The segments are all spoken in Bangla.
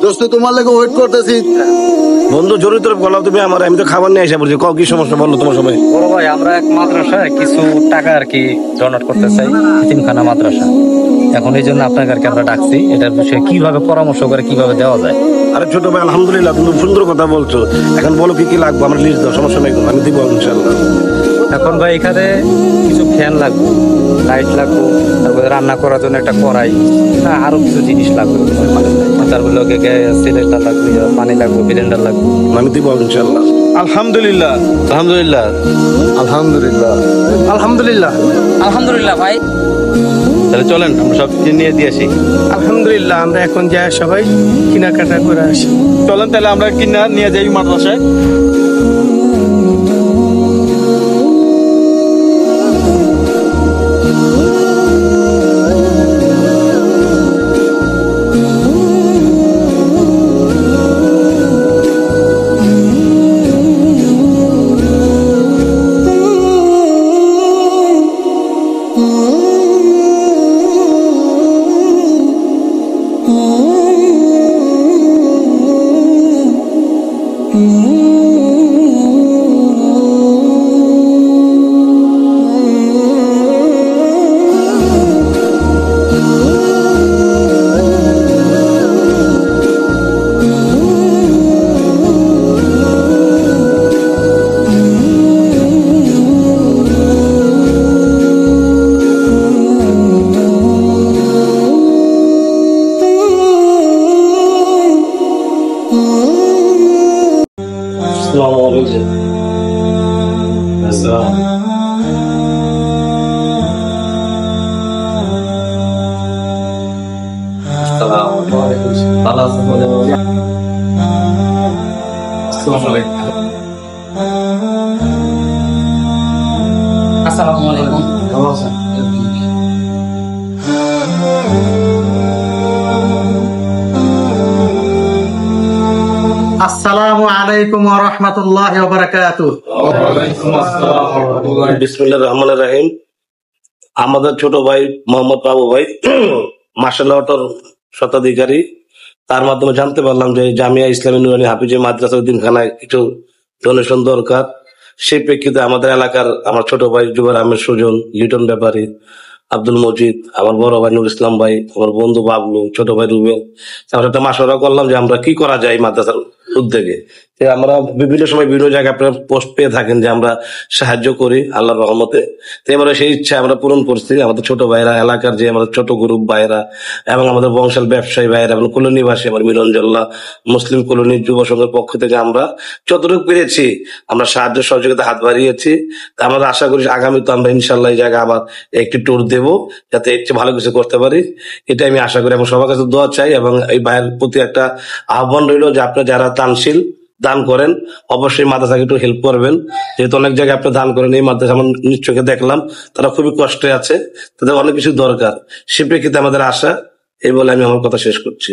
দোস্ত তোমার লাগে ওয়েট করতেছি। বন্ধু জরুরি তোর বলো তুমি আমার, আমি তো খাবার নিয়ে এসে পড়ছি, কি সমস্যা বললো তোমার সবাই? বড় ভাই, আমরা এক মাদ্রাসায় কিছু টাকা আর কি ডোনেট করতে চাই, এতিমখানা মাদ্রাসা। এখন এই জন্য আপনাকে আর কি আমরা ডাকছি, এটার বিষয়ে কিভাবে পরামর্শ করে কিভাবে দেওয়া যায়। আরে ছোট ভাই আলহামদুলিল্লাহ, তুমি সুন্দর কথা বলছো। এখন বলো কি কি লাগবে, আমার লিস্ট দাও, সমস্যা নেই, আমি দিব ইনশাল্লাহ। এখন ভাই এখানে কিছু ফ্যান লাগবে, লাইট লাগবে, তারপরে রান্না করার জন্য একটা কড়াই, আরো কিছু জিনিস লাগবে। তারপরে সিলিন্ডার লাগবে, পানি লাগবে, সিলিন্ডার লাগবে, আমি দিব ইনশাল্লাহ। আলহামদুলিল্লাহ আলহামদুলিল্লাহ আলহামদুলিল্লাহ আলহামদুলিল্লাহ আলহামদুলিল্লাহ। ভাই তাহলে চলেন আমরা সব কিছু নিয়ে দিয়ে আসি। আলহামদুলিল্লাহ, আমরা এখন যাই সবাই কেনাকাটা করে আসি। চলেন তাহলে আমরা কিনা নিয়ে যাই মাদ্রাসায়। আসসালামু আলাইকুম। আসসালামু আলাইকুম ওয়া রাহমাতুল্লাহি ওয়া বারাকাতুহু। বিসমিল্লাহির রহমানির রহিম। আমাদের ছোট ভাই মোহাম্মদ বাবু ভাই মাশাআল্লাহ শতাধিকারী, তার মাধ্যমে জানতে পারলাম যে জামিয়া ইসলামী নুরানী হাফিজে মাদ্রাসা উদ্দিনখানায় কিছু ডোনেশন দরকার। সেই প্রেক্ষিতে আমাদের এলাকার আমার ছোট ভাই জুবাইর আহমেদ সুজন, লিটন ব্যাপারী, আব্দুল মজিদ, আমার বড় ভাই নুর ইসলাম ভাই, আমার বন্ধু বাবলু, ছোট ভাই রুবেল, আমরা একটা মাসওয়ারা করলাম যে আমরা কি করা যায় মাদ্রাসার উদ্যোগে। আমরা বিভিন্ন সময় বিভিন্ন জায়গায় আপনারা পোস্ট পেয়ে থাকেন যে আমরা সাহায্য করি আল্লাহর রহমতে। তো আমরা সেই ইচ্ছা আমরা পূরণ করছি। আমাদের ছোট ভাইরা, এলাকার যে আমাদের ছোট গ্রুপ ভাইরা এবং আমাদের বংশাল ব্যবসায়ী ভাইরা এবং কলোনিবাসী, আমার মিলনজল্লা মুসলিম কলোনি যুব সংঘের পক্ষ থেকে আমরা যতটুকু পেরেছি আমরা সাহায্য সহযোগিতা হাত বাড়িয়েছি। তা আমরা আশা করি আগামী তো আমরা ইনশাল্লাহ এই জায়গায় আবার একটি ট্যুর দেবো, যাতে এর চেয়ে ভালো কিছু করতে পারি, এটা আমি আশা করি। এবং সবার কাছে দোয়া চাই এবং এই ভাইয়ের প্রতি একটা আহ্বান রইল যে আপনারা যারা দানশীল দান করেন অবশ্যই মাদ্রাসাকে একটু হেল্প করবেন, যেহেতু অনেক জায়গায় আপনি দান করেন। এই মাদ্রাসা আমার নিশ্চয়ই দেখলাম তারা খুবই কষ্টে আছে, তাদের অনেক কিছু দরকার। সে প্রেক্ষিতে আমাদের আশা, এই বলে আমি আমার কথা শেষ করছি।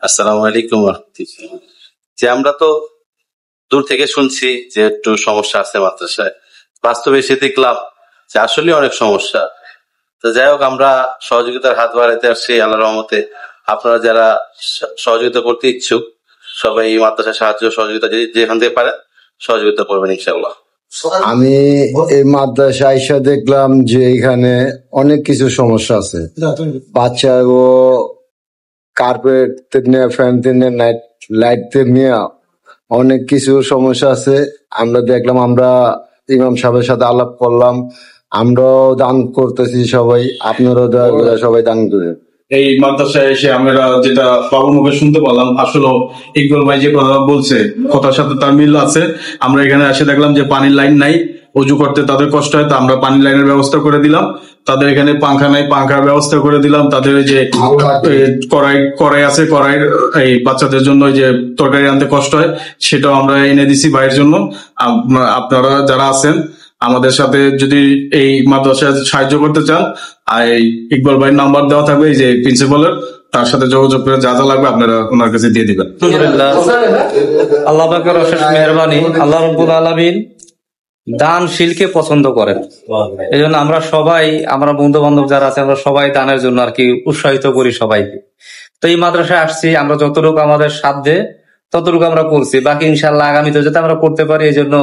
আসসালামু আলাইকুম। যে আমরা তো দূর থেকে শুনছি যে একটু সমস্যা আছে মাদ্রাসায়, বাস্তবে এসে দেখলাম যে আসলে অনেক সমস্যা। তো যাই হোক, আমরা সহযোগিতার হাত বাড়াইতে আসছি আল্লাহর রহমতে। আপনারা যারা সহযোগিতা করতে ইচ্ছুক সবাই এই মাদ্রাসা সাহায্য সহযোগিতা যেখান থেকে পারে সহযোগিতা করবেন ইনশাআল্লাহ। আমি এই মাদ্রাসায় এসে দেখলাম যে এখানে অনেক কিছু সমস্যা আছে। বাচ্চা ও কার্পেট নিয়ে, ফ্যান নিয়ে, লাইট নিয়ে অনেক কিছু সমস্যা আছে। আমরা দেখলাম, আমরা ইমাম সাহেবের সাথে আলাপ করলাম, আমরাও দান করতেছি সবাই, আপনারাও দয়া করে সবাই দান করেন। এই মাদ্রাসায় এসে আমরা যেটা বাবুর মুখে শুনতে পারলাম, আসলে ইকবাল ভাই যে কথা বলছে কথার সাথে তার মিল আছে। আমরা এখানে এসে দেখলাম যে পানির লাইন নাই, অজু করতে তাদের কষ্ট হয়, তো আমরা পানির লাইনের ব্যবস্থা করে দিলাম। তাদের এখানে পাংখা নাই, পাংখার ব্যবস্থা করে দিলাম। তাদের যে কড়াই আছে, কড়াইয়ের এই বাচ্চাদের জন্য যে তরকারি আনতে কষ্ট হয় সেটাও আমরা এনে দিছি ভাইয়ের জন্য। আপনারা যারা আছেন আমাদের সাথে যদি এই মাদ্রাসায় সাহায্য করতে চান, আর ইকবাল ভাইয়ের নাম্বার দেওয়া থাকবে এই যে প্রিন্সিপালের, তার সাথে যোগাযোগ করে যা যা লাগবে আপনারা ওনার কাছে দিয়ে দিবেন। আল্লাহ পাকের অশেষ মেহেরবানি, আল্লাহ রাব্বুল আলামিন দানশীলকে পছন্দ করেন। এই জন্য আমরা সবাই, আমরা বন্ধু বান্ধব যারা আছে, আমরা সবাই দানের জন্য আর কি উৎসাহিত করি সবাইকে। তো এই মাদ্রাসায় আসছি, আমরা যতটুকু আমাদের সাধ্যে ততটুকু আমরা করছি। বাকি ইনশাল্লাহ আগামীতে যাতে আমরা করতে পারি, এই জন্য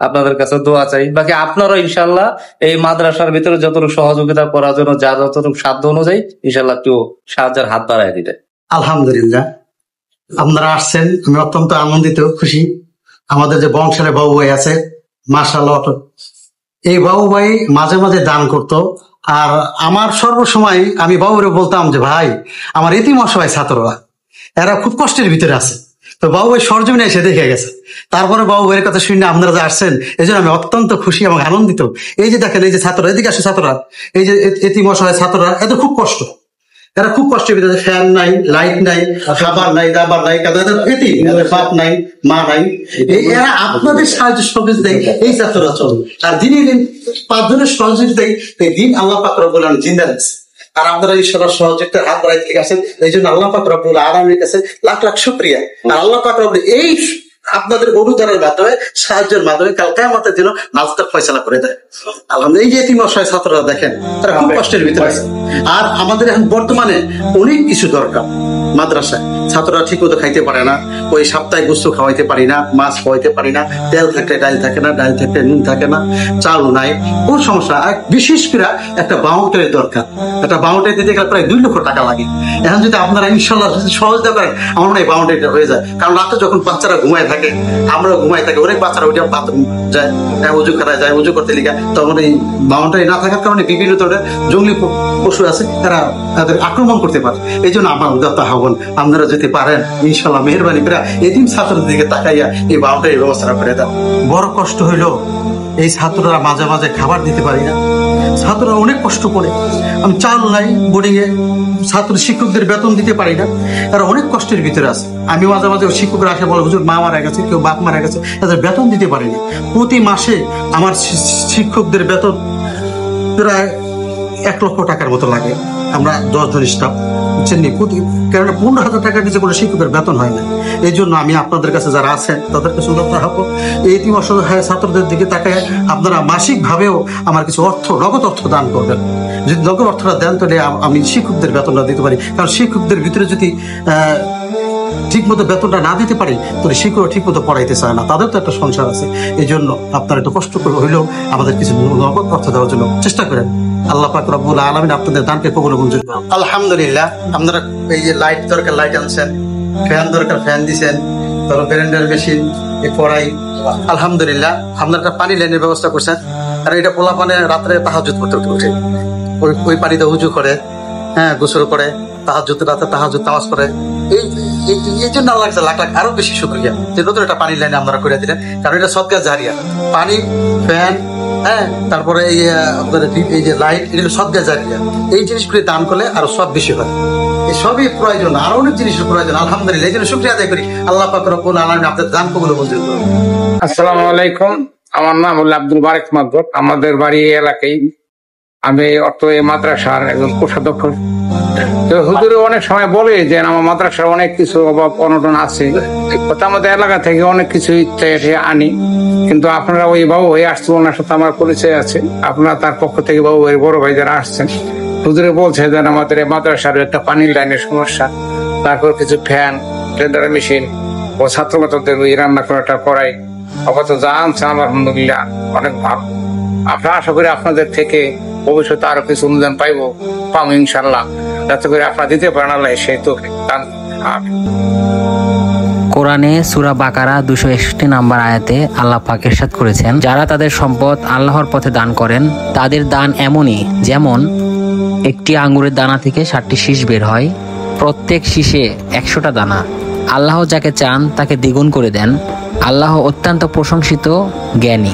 আপনাদের কাছে দোয়া চাই। বাকি আপনারা ইনশাল্লাহ এই মাদ্রাসার ভিতরে যতটুকু সহযোগিতা করার জন্য যা যতটুকু সাধ্য অনুযায়ী ইনশাল্লাহ একটু সাহায্যের হাত বাড়ায় দিতে। আলহামদুলিল্লাহ, আপনারা আসছেন, আমি অত্যন্ত আনন্দিত, খুশি। আমাদের যে বংশের বাবু ভাই আছে, মাশাআল্লাহ, এই বাবু ভাই মাঝে মাঝে দান করতো। আর আমার সর্বসময় আমি বাবুরে বলতাম যে ভাই, আমার এতিম অসহায় ছাত্ররা এরা খুব কষ্টের ভিতরে আছে, তো বাবু ভাই সরজমিনে এসে দেখে গেছে। তারপরে বাবু ভাইয়ের কথা শুনে আপনারা যে আসছেন, এই জন্য আমি অত্যন্ত খুশি এবং আনন্দিত। এই যে দেখেন, এই যে ছাত্ররা, এদিকে আসে ছাত্ররা, এই যে এতিম অসহায় ছাত্ররা, এদের খুব কষ্ট, এরা খুব কষ্টের ভিতরে, ফ্যান নাই, লাইট নাই, খাবার নাই, দাবার নাই, এদের বাপ নাই, মা নাই। এরা আপনাদের সাহায্য সহযোগিতায় এই ছাত্ররা চলে। আর দিনে দিন 5 জনের সহযোগিতায় এই দিন আল্লাহ পাক রব্বুল আলামিন জিন্দা রাখছে। আর আপনারা ঈশ্বরের সহযোগিতার হাত বাড়াইতে গেছেন, এই জন্য আল্লাহ পাক রব্বুল আলামিনের কাছে লাখ লাখ শুকরিয়া। আর আল্লাহ পাক রব্বুল এই আপনাদের অনুদানের মাধ্যমে, সাহায্যের মাধ্যমে কাল কিয়ামতের দিন নাজতের ফয়সালা করে দেয়। আলহামদুলিল্লাহ, এই যে এতিম অসহায় ছাত্ররা দেখেন, তারা খুব কষ্টের ভিতরে আছে। আর আমাদের এখন বর্তমানে অনেক কিছু দরকার। মাদ্রাসায় ছাত্ররা ঠিক মতো খাইতে পারে না, ওই সপ্তাহে গোস্ত খাওয়াইতে পারি না, মাছ খাওয়াইতে পারি না, তেল থাকলে ডাল থাকে না, ডাল থাকলে নুন থাকে না, চাল নাই, কোন সমস্যা। আর বিশেষ করে একটা বাউন্ডারি দরকার। একটা বাউন্ডারি দিতে গেলে প্রায় 2 লক্ষ টাকা লাগে। এখন যদি আপনারা ইনশাল্লাহ সহযোগিতা করেন, আমার মনে হয় বাউন্ডারিটা হয়ে যায়। কারণ রাতে যখন বাচ্চারা ঘুমায় থাকে, আমরাও ঘুমাই থাকি, অনেক বাচ্চারা ওইটা বাথরুম যায়, উজু করায় যায়, উজু করতে লিখা, তখন এই বাউন্ডারি না থাকার কারণে বিভিন্ন ধরনের জঙ্গলি পশু আছে, তারা তাদের আক্রমণ করতে পারে। এই জন্য আমার উদাত্ত আহ্বান, আপনারা যদি পারেন ইনশাল্লাহ মেহরবানি করে এতিম ছাত্রদের দিকে তাকাইয়া এই বাউন্ডারির ব্যবস্থা করে দেন। বড় কষ্ট হইলো এই ছাত্ররা মাঝে মাঝে খাবার দিতে পারি না, ছাত্ররা অনেক কষ্ট করে, আমি চাল নাই বোর্ডিং এ, ছাত্র শিক্ষকদের বেতন দিতে পারি না, তারা অনেক কষ্টের ভিতরে আছে। আমি মাঝে মাঝে শিক্ষকরা আসে বলে, হুজুর মা মারা গেছে, কেউ বাপ মারা গেছে, তাদের বেতন দিতে পারিনি। প্রতি মাসে আমার শিক্ষকদের বেতন প্রায় 1 লক্ষ টাকার মতো লাগে। আমরা 10 জন স্টাফ, বুঝছেন নি, কারণ 15,000 টাকার নিচে কোনো শিক্ষকের বেতন হয় না। এই জন্য আমি আপনাদের কাছে যারা আছেন তাদের কাছে অনুরোধ রাখবো, এই এতিম অসহায় ছাত্রদের দিকে তাকায় আপনারা মাসিক ভাবেও আমার কিছু নগদ অর্থ দান করবেন। যদি নগদ অর্থটা দেন, তাহলে আমি শিক্ষকদের বেতনটা দিতে পারি। কারণ শিক্ষকদের ভিতরে যদি ঠিক মতো বেতনটা না দিতে পারি, তাহলে শিক্ষক ঠিক মতো পড়াইতে চায় না, তাদের তো একটা সংসার আছে। এই জন্য আপনারা একটু কষ্ট করে হইলেও আমাদের কিছু নগদ অর্থ দেওয়ার জন্য চেষ্টা করেন। আল্লাহ পাক রব্বুল আলামিন আপনাদের দানকে কবুল মঞ্জুর করুন। আলহামদুলিল্লাহ, আপনারা এই যে লাইট দরকার লাইট আনছেন, ফ্যান দরকার ফ্যান দিচ্ছেন, তারপর ব্লেন্ডার মেশিন, এই কড়াই, আলহামদুলিল্লাহ। আপনারা একটা পানি লাইনের ব্যবস্থা করছেন। আর এটা পোলা পানে রাত্রে তাহাজ্জুদ করতে উঠে ওই পানিতে উজু করে, হ্যাঁ, গোসল করে, তাহাজ্জুদ রাতে তাহাজ্জুদ নামাজ করে। এই জন্য আল্লাহ লাখ লাখ আরো বেশি শুকরিয়া যে নতুন একটা পানির লাইনে আপনারা করে দিলেন। কারণ এটা সদকা জারিয়া, পানি, ফ্যান, হ্যাঁ, তারপরে এই যে লাইট, এগুলো সদকা জারিয়া। এই জিনিসগুলি দান করলে আরো সব বেশি হয়। এই সবই প্রয়োজন, আরো অনেক জিনিসের প্রয়োজন। আলহামদুলিল্লাহ, এই জন্য শুকরিয়া আদায় করি। আল্লাহ পাক রব্বুল আলামিন আপনাদের দান কবুল মঞ্জুর করুন। আসসালামু আলাইকুম, আমার নাম হলো আব্দুল বারেক মাদবর। আমাদের বাড়ি এই এলাকায়। আমি এই মাদ্রাসার একজন কোষাধ্যক্ষ। তো হুজুরে অনেক সময় বলে যে আমার মাদ্রাসার অনেক কিছু অভাব অনটন আছে, আমাদের এলাকা থেকে অনেক কিছু ইচ্ছে আনি, কিন্তু আপনারা ওই বাবু হয়ে আসছেন, ওনার সাথে আমার পরিচয় আছে। আপনারা তার পক্ষ থেকে বাবু এর বড় ভাই যারা আসছেন, হুজুরে বলছে যে আমাদের এই মাদ্রাসার একটা পানির লাইনের সমস্যা, তারপর কিছু ফ্যান, ব্লেন্ডার মেশিন ও ছাত্রদের ওই রান্না করাটা করাই অবশ্য যা আনছেন আলহামদুলিল্লাহ অনেক ভালো। আপনারা আশা করি আপনাদের থেকে ভবিষ্যতে আরো কিছু অনুদান পাবো ইনশাল্লাহ, যাতে করে আপনারা দিতে পারেন। আল্লাহ সেই তো কোরআনে সূরা বাকারা 261 নম্বর আয়াতে আল্লাহ পাক ইরশাদ করেছেন, যারা তাদের সম্পদ আল্লাহর পথে দান করেন তাদের দান এমনই যেমন একটি আঙ্গুরের দানা থেকে 7টি শীষ বের হয়, প্রত্যেক শীষে 100টা দানা। আল্লাহ যাকে চান তাকে দ্বিগুণ করে দেন। আল্লাহ অত্যন্ত প্রশংসিত, জ্ঞানী।